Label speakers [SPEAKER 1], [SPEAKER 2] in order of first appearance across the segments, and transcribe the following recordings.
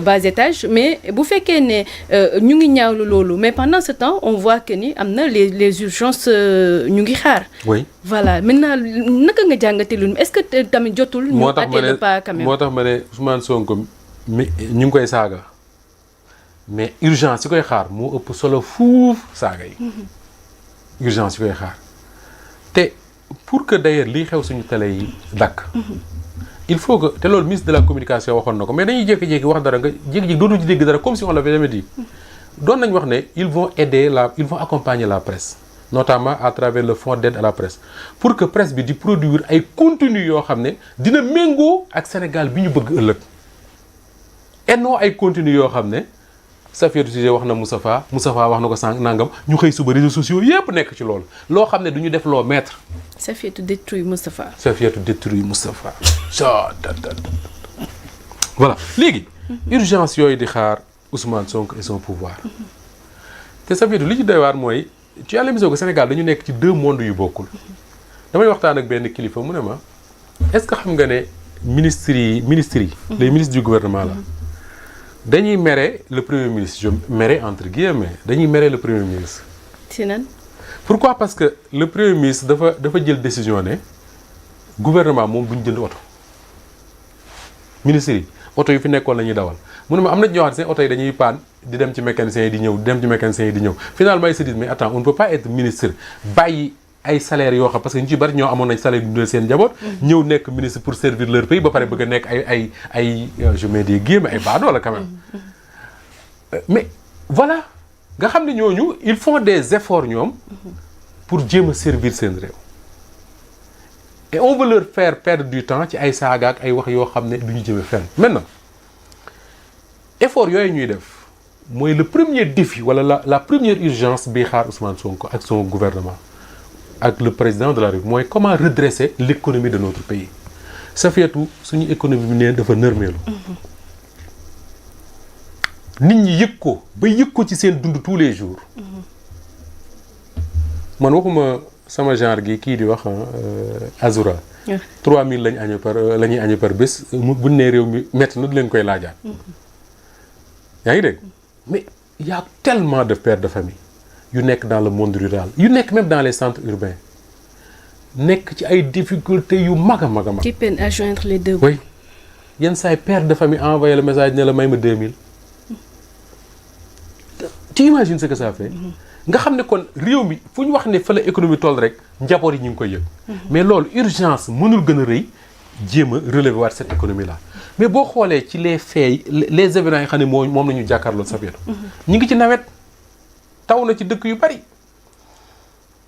[SPEAKER 1] bas étage mais bu fekkee ne ñu ngi ñaawlu loolu mais pendant ce temps on voit que ni am na les urgences ñu ngi xaar.
[SPEAKER 2] oui
[SPEAKER 1] voilà maintenant naka nga jàngatee lu est-ce que tamit jotul. ñu àtte le pas quand même
[SPEAKER 2] moo tax ma ne Ousmane Sonko mi ñu ngi koy saaga mais urgence yi koy xaar moo ëpp solo fuuf saaga yi. urgence yi koy xaar te pour que d'ailleurs lii xew suñu télé yi dakk il faut que te loolu ministre de la communication waxoon na ko mais dañuy jékki-jékki wax dara nga jékki-jékki dootuñu ci dégg dara comme si on l'avait jamais dit doon nañ wax ne ils vont accompagner la presse notamment à travers le fonds d'aide à la presse pour que presse bi di produire ay contenu yoo xam ne dina méngoo ak Sénégal bi ñu bëgg ëllëg et non ay contenu yoo xam ne Safiatou Cissé wax na Moustapha wax na ko sànq nangam ñu xëy suba réseaux sociaux yépp nekk ci loolu loo xam ne du ñu def loo maître.
[SPEAKER 1] Safiatou détruit Moustapha.
[SPEAKER 2] voilà léegi. urgence yooyu di xaar Ousmane Sonko et son pouvoir. te Safiatou li ci doy waar mooy ci àll bi Sénégal dañu nekk ci deux mondes yu bokkul. damay waxtaan ak benn kilifa mu ne ma est-ce que xam nga ne ministres yi. les ministres du gouvernement là. dañuy mere le premier ministre je mere entre guillemets dañuy mere le premier ministre.
[SPEAKER 1] si nan.
[SPEAKER 2] pourquoi parce que le premier ministre dafa jël décision ne gouvernement moom duñ jënd oto ministre yi oto yu fi nekkoon la ñuy dawal mu ne ma am na ñoo xam ne seen oto yi dañuy paan di dem ci mécaniciens yi di ñëw di dem ci mécaniciens yi di ñëw finalement ils se disent mais attends on ne peut pas être ministre bàyyi ay salaires yoo xam parce que ñu ci bari ñoo amoon nañ salaire dundal seen njaboot. ñëw nekk ministre pour servir leur pays ba pare bëgg a nekk ay je mets des guillemets ay baadoo la quand même. mais voilà nga xam ne ñooñu ils font des efforts ñoom pour jéem a servir seen réew. et on veut leur faire perdre du temps ci ay saaga ak ay wax yoo xam ne du ñu jëme fenn. maintenant effort yooyu ñuy def mooy le premier défi wala la première urgence bi xaar Ousmane Sonko ak son gouvernement. ak le président de la République mooy comment redresser l'économie de notre pays Safiatou suñu économie bi ne dafa nërmeelu nit ñi yëg ko ba yëg ko ci seen dund tous les jours man waxuma sama genre gi kii di wax Azura 3000 lañ la ñuy añee par bés bu nee réew mi métti na du leen koy laajaat yaa ngi dégg mais il y a tellement de pères de famille yu nekk dans le monde rural yu nekk même dans les centres urbains nekk ci ay difficultés yu mag a mag a mag.
[SPEAKER 1] qui peine à joindre les deux.
[SPEAKER 2] oui yenn saa yi père de famille envoyé le message ne la may ma 2000. tu imagines ce que ça fait. nga xam ne kon réew mi fu ñu wax ne fa la économie toll rek njaboot yi ñu ngi koy yëg. mais loolu urgence mënul gën a rëy jéem a relever waat cette économie là mais boo xoolee ci les faits les événements yi xam ne moom la ñu jàkkaarloo Safiatou. ñu ngi ci nawet. taw na ci dëkk yu bari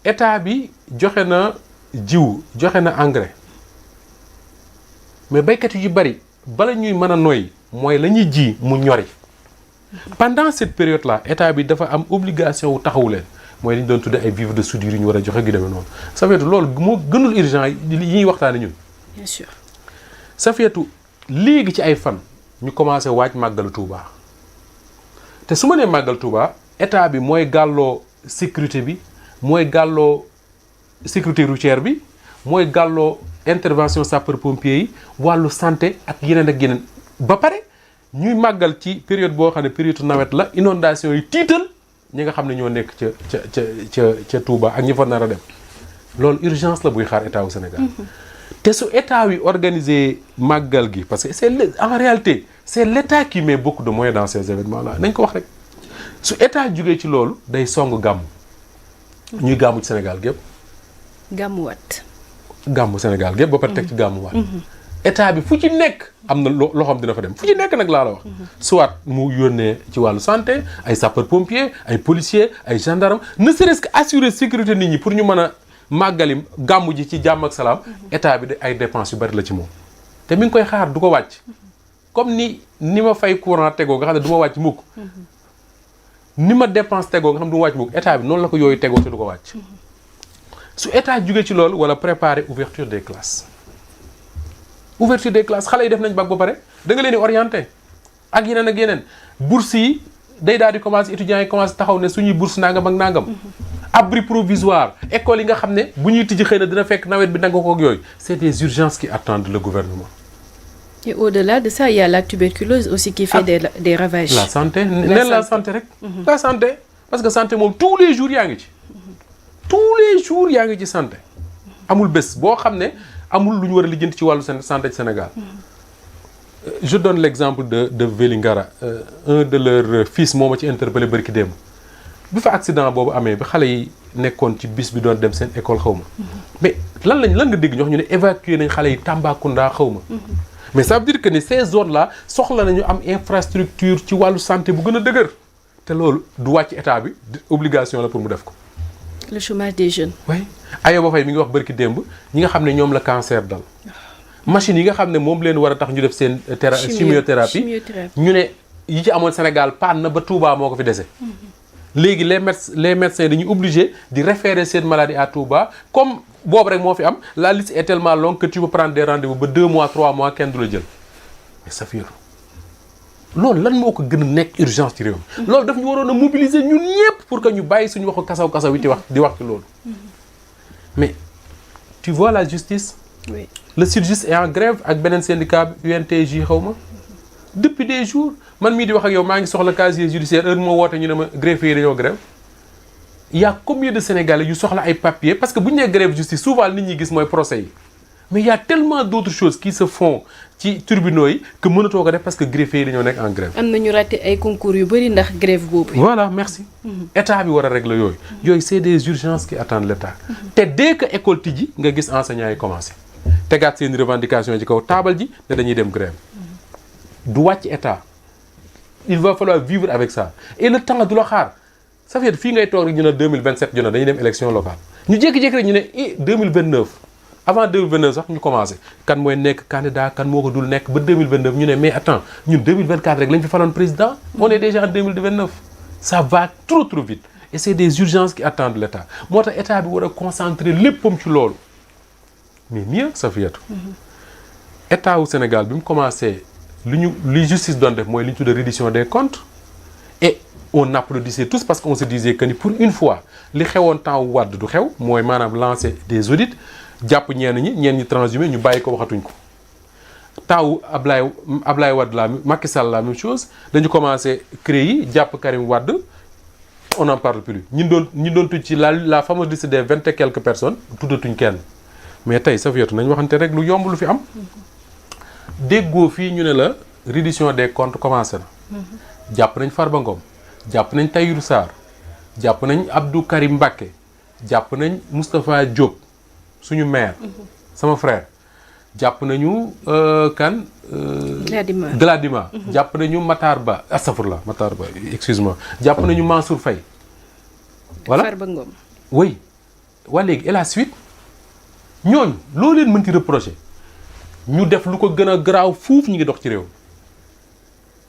[SPEAKER 2] état bi joxe na jiw joxe na engrais mais baykat yu bari bala ñuy mën a noyyi mooy la ñuy ji mu ñori pendant cette période là état bi dafa am obligation wu taxawu leen mooy li ñu doon tudde ay vivres de soudure yu ñu war a joxe gi demee noonu Safiatou loolu moo gënul urgent yi ñuy waxtaane ñun.
[SPEAKER 1] bien sûr
[SPEAKER 2] Safiatou léegi ci ay fan ñu commencé waaj màggalu Touba te su ma nee màggal Touba. état bi mooy gàlloo sécurité bi mooy gàlloo sécurité routière bi mooy gàlloo intervention sapeur pompier yi wàllu santé ak yeneen ba pare ñuy màggal ci période boo xam ne période nawet la inondation yi tiital ñi nga xam ne ñoo nekk ca Touba ak ñi fa nar a dem loolu urgence la buy xaar état wu Sénégal. te su état wi organiser màggal gi parce que en réalité c'est l'état qui met beaucoup de moyens dans ces événements là nañ ko wax rek. su état jógee ci loolu day song gàmm ñuy gàmmu ci Sénégal gépp gàmmu Sénégal gépp ba pare teg ci gàmmuwaat état bi fu ci nekk am na loxoom dina fa dem fu ci nekk nag laa la wax soit mu yónnee ci wàllu santé ay sapeur pompier ay policier ay gendarme ne serait-ce que assurer sécurité nit ñi pour ñu mën a màggali gàmmu ji ci jàmm ak salaam état bi ay dépenses yu bari la ci moom te mi ngi koy xaar du ko wàcc comme ni ma fay courant tegoo nga xam ne du ma wàcc mukk ni ma dépense tegoo nga xam du ma wàcc mukk état bi noonu la ko yooyu tegoo te du ko wàcc su état jóge ci loolu wala préparer ouverture des classes xale yi def nañ bac ba pare da nga leen di orienté ak yeneen bourse yi day daal di commencer étudiants yi commencer taxaw ne suñuy bourse nangam ak nangam abri provisoire école yi nga xam ne bu ñuy tijji xëy na dina fekk nawet bi nanga ko ak yooyu c'est des urgences qui attendent le gouvernement
[SPEAKER 1] Et au-delà de ça, il y a la tuberculose aussi qui fait des ravages.
[SPEAKER 2] La santé, la santé rek. La santé, parce que santé moom tous les jours yaa ngi ci. Tous les jours yaa ngi ci santé. Amul bés boo xam ne amul lu ñu war a lijjanti ci wàllu santé ci Sénégal. Je donne l'exemple de Vélingara. Un de leurs fils moo ma ci interpellé bërki démb. bi fa accident boobu amee bi xale yi nekkoon ci bis bi doon dem seen école xaw ma. mais lan nga dégg ñu ne évacuer nañ xale yi Tambacounda xaw ma. mais ça veut dire que ni ces zones là soxla nañu am infrastructure ci wàllu santé bu gën a dëgër te loolu du wàcc état bi obligation la pour mu def ko.
[SPEAKER 1] Le chômage des jeunes.
[SPEAKER 2] oui Ayoba Faye mi ngi wax bërki démb ñi nga xam ne ñoom la cancer dal. machine yi nga xam ne moom leen war a tax ñu def seen. chimiothérapie ñu ne yi ci amoon Sénégal panne na ba Touba moo ko fi dese. léegi les médecins dañuy obligé di référer cette maladie à Touba comme boobu rek moo fi am la liste est tellement longue que tu peux prendre des rendez-vous ba 2 mois 3 mois kenn du la jël mais ça fait loolu lan moo ko gën a nekk urgence ci réew mi. loolu daf ñu waroon a mobiliser ñun ñëpp pour que ñu bàyyi suñu waxu kasaw yi di wax ci loolu. mais tu vois la justice.
[SPEAKER 1] oui
[SPEAKER 2] le SYTJUST est en grève ak beneen syndicat UNTJ xaw ma depuis des jours. man mii di wax ak yow maa ngi soxla casier judiciaire heure moo woote ñu ne ma greffier yi dañoo grève il y a combien de Sénégalais yu soxla ay papiers parce que bu ñu nee grève justice souvent nit ñi gis mooy procès yi mais il y a tellement d'autres choses qui se font ci tribunaux yi que mënatoo ko def parce que greffier yi dañoo nekk en grève.
[SPEAKER 1] am na ñu raté ay concours yu bëri ndax grève boobu.
[SPEAKER 2] voilà merci. état bi war a régler yooyu. yooyu c'est des urgences qui attendent l'état. te dès que école tijji nga gis enseignants yi commencé tegaat seen revendication ci kaw taabal ji ne dañuy dem grève du wàcc état. il va falloir vivre avec ça et le temps du la xaar ça fait fii ngay toog rek ñu ne 2027 jot na dañuy dem élection locale ñu jékki-jékki rek ñu ne 2029 avant 2029 sax ñu commencé kan mooy nekk candidat kan moo ko dul nekk ba 2029 ñu ne mais attends ñun 2024 rek lañ fi faloon président on est déjà en 2029 ça va trop vite et c'est des urgences qui attendent l'état moo tax état bi war a concentrer léppam ci loolu mais mieux ça fait état wu Sénégal bi mu commencé li justice doon def mooy li ñu tuddee reddition des comptes et on applaudissait tous parce qu'on se disait que ni pour une fois li xewoon temps wu Wade du xew mooy maanaam lancer des audits jàpp ñenn ñi transhumé ñu bàyyi ko waxatuñ ko. temps wu Ablaye Wade la Macky Sall la même chose dañu commencé créer yi jàpp Karim Wade on n'en parle plus ñi doon tudd ci la fameuse liste des 20 et quelques personnes tuddatuñ kenn mais tey sa fiyatu nañ waxante rek lu yomb lu fi am. déggoo fii ñu ne la reddition des comptes commencé na. jàpp nañ Farba Ngom jàpp nañ Tahirou Sarr jàpp nañ Abdou Karim Mbacké jàpp nañ Moustapha Diop suñu maire. sama frère jàpp nañu kan. Gladima. jàpp nañu Matar Ba astafurlah Matar Ba excuse-moi jàpp nañu Mansour Faye. voilà
[SPEAKER 1] Farba Ngom.
[SPEAKER 2] oui waa léegi et la suite ñooñu loo leen mënti reprocher. ñu def lu ko gën a garaaw fuuf ñi ngi dox ci réew mi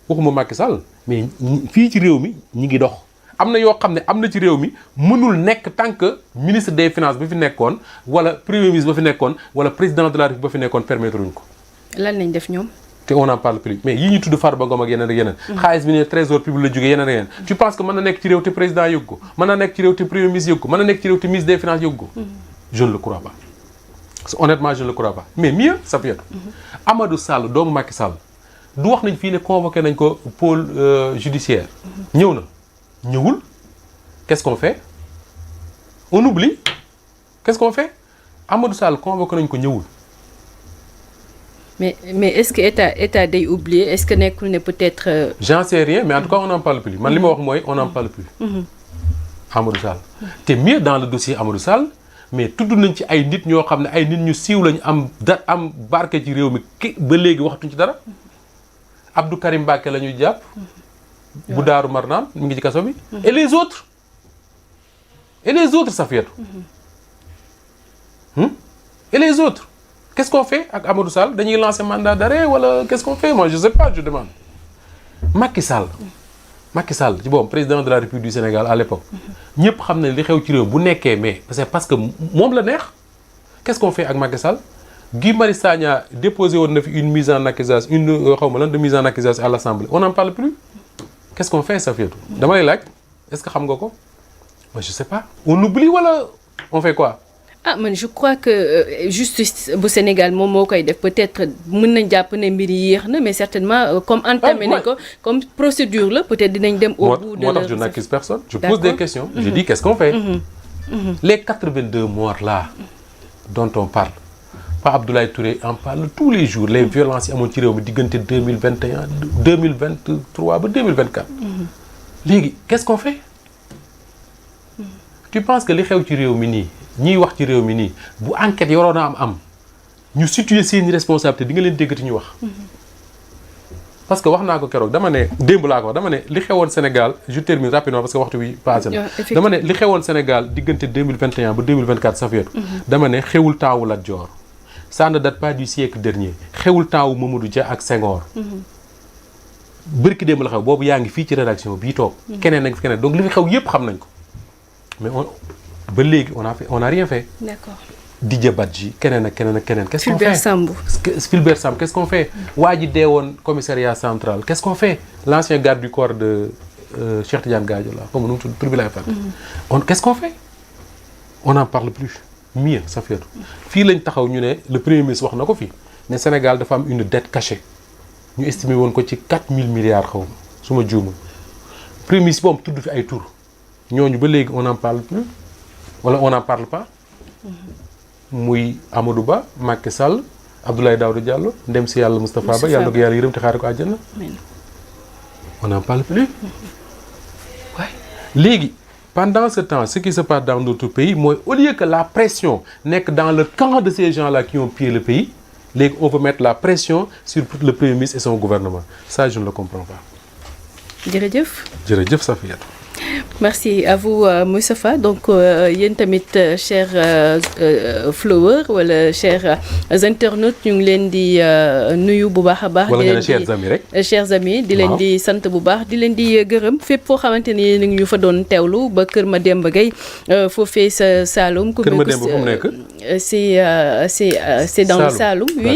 [SPEAKER 2] waxuma Macky Sall mais fii ci réew mi ñi ngi dox am na yoo xam ne am na ci réew mi mënul nekk tant que ministre des finances ba fi nekkoon wala premier ministre ba fi nekkoon wala président de la République ba fi nekkoon permettre wuñ ko.
[SPEAKER 1] lan lañ def ñoom.
[SPEAKER 2] te on en parle plus mais yi ñu tudd Farba Ngom ak yeneen ak yeneen. xaalis bi ne trésor public la jógee yeneen ak yeneen. tu penses que mën na nekk ci réew te président yëg ko mën na nekk ci réew te premier ministre yëg ko mën na nekk ci réew te ministre des finances yëg ko. je ne le crois pas. honnêtement je ne le crois pas mais mieux ça peut être. Amadou Sall doomu Macky Sall du wax nañ fii ne convoqué nañ ko pôle judiciaire. ñëw na ñëwul qu'est-ce qu'on fait on oublie qu'est-ce qu'on fait Amadou Sall convoqué nañ ko ñëwul.
[SPEAKER 1] mais est-ce que état day oublier est-ce que nekkul ne peut-être.
[SPEAKER 2] J'en sais rien mais en tout cas on n'en parle plus man li ma wax mooy on n'en parle plus. Amadou Sall te mieux dans le dossier Amadou Sall. mais tudd nañ ci ay nit ñoo xam ne ay nit ñu siiw lañu am barke ci réew mi ba léegi waxtuñ ci dara Abdou Karim Mbacké la ñuy jàpp bu Daaru Marnaan mi ngi ci kaso bi et les autres Safiatou et les autres qu'est-ce qu'on fait ak Amadou Sall dañuy lancer mandat d'arrêt wala qu'est-ce qu'on fait moi je sais pas je demande Macky Sall ci boobu président de la République du Sénégal à l'époque ñëpp xam ne li xew ci réew bu nekkee mais c'est parce que moom la neex qu'est-ce qu'on fait ak Macky Sall Guy Marius Sagna déposé woon na fi une mise en accusation de mise en accusation à l'Assemblée on n'en parle plus qu'est-ce qu'on fait Safiatou dama lay laaj est-ce que xam nga ko moi je sais pas on oublie wala on fait quoi
[SPEAKER 1] ah man je crois que justice bu Sénégal moom moo koy def peut-être mën nañ jàpp ne mbir yi yéex na mais certainement comme entamé nañ ko comme procédure la peut-être dinañ dem au bout de
[SPEAKER 2] moo tax je n'accuse personne je
[SPEAKER 1] D'accord.
[SPEAKER 2] pose des questions je dis qu'est-ce qu'on fait les 82 morts là dont on parle Pa Abdoulaye Touré en parle tous les jours les violences yi amoon ci réew mi diggante 2021 2023 ba 2024 léegi qu'est-ce qu'on fait tu penses que li xew ci réew mi nii ñiy wax ci réew mi nii bu enquête yi waroon a am ñu situer seeni responsabilité di nga leen déggati ñu wax parce que wax naa ko keroog dama ne démb laa ko wax dama ne li xewoon Sénégal je termine rapidement parce que waxtu bi passé na dama ne li xewoon Sénégal diggante 2021 ba 2024 Safiatou dama ne xewul temps wu Lat Dior ça ne date pas du siècle dernier xewul temps wu Mamadou Dia ak Senghor bërki démb la xew boobu yaa ngi fii ci rédaction bii toog keneen ak keneen donc li fi xew yépp xam nañ ko mais ba léegi on a rien fait.
[SPEAKER 1] D'accord.
[SPEAKER 2] Didier Badji keneen ak keneen ak keneen. qu'est-ce qu'on fait
[SPEAKER 1] Fulbert Sambou.
[SPEAKER 2] Fulbert Sambou qu'est-ce qu'on fait. waa ji dee woon commissariat central qu'est-ce qu'on fait. l'ancien garde du corps de Cheikh Tidiane Gadio la comme nu mu tudd tur bi laay fàtte. qu'est-ce qu'on fait. on n'en parle plus. mieux Safiatou fii lañ taxaw ñu ne le premier ministre wax na ko fii ne Sénégal dafa am une dette cachée ñu estimé woon ko ci 4000 milliards xaw ma su ma juumul premier ministre boobu tudd fi ay tur ñooñu ba léegi on n'en parle plus. wala on n'en parle pas muy Amadou Ba Macky Sall Abdoulaye Daouda Diallo ndem si yàlla Moustapha Ba yàlla ko yàlla yërëm te xaare ko àjjana on n'en parle plus waaye léegi pendant ce temps ce qui se passe dans d'autres pays mooy au lieu que la pression nekk dans le camp de ces gens-là qui ont pillé le pays léegi on veut mettre la pression sur le Premier ministre et son gouvernement ça je ne le comprends pas jërëjëf Safiatou
[SPEAKER 1] merci à vous Moustapha donc yéen tamit chers followers wala chers internautes ñu ngi leen di nuyu bu baax a baax.
[SPEAKER 2] wala nga ne chers amis rek.
[SPEAKER 1] chers amis di leen di sant bu baax di leen di gërëm fépp foo xamante ni yéen a ngi ñu fa doon teewlu ba Kër Mademba Gueye foofee sa Saloum.
[SPEAKER 2] Kër Mademba fu mu nekk.
[SPEAKER 1] c'est dans le Saloum oui.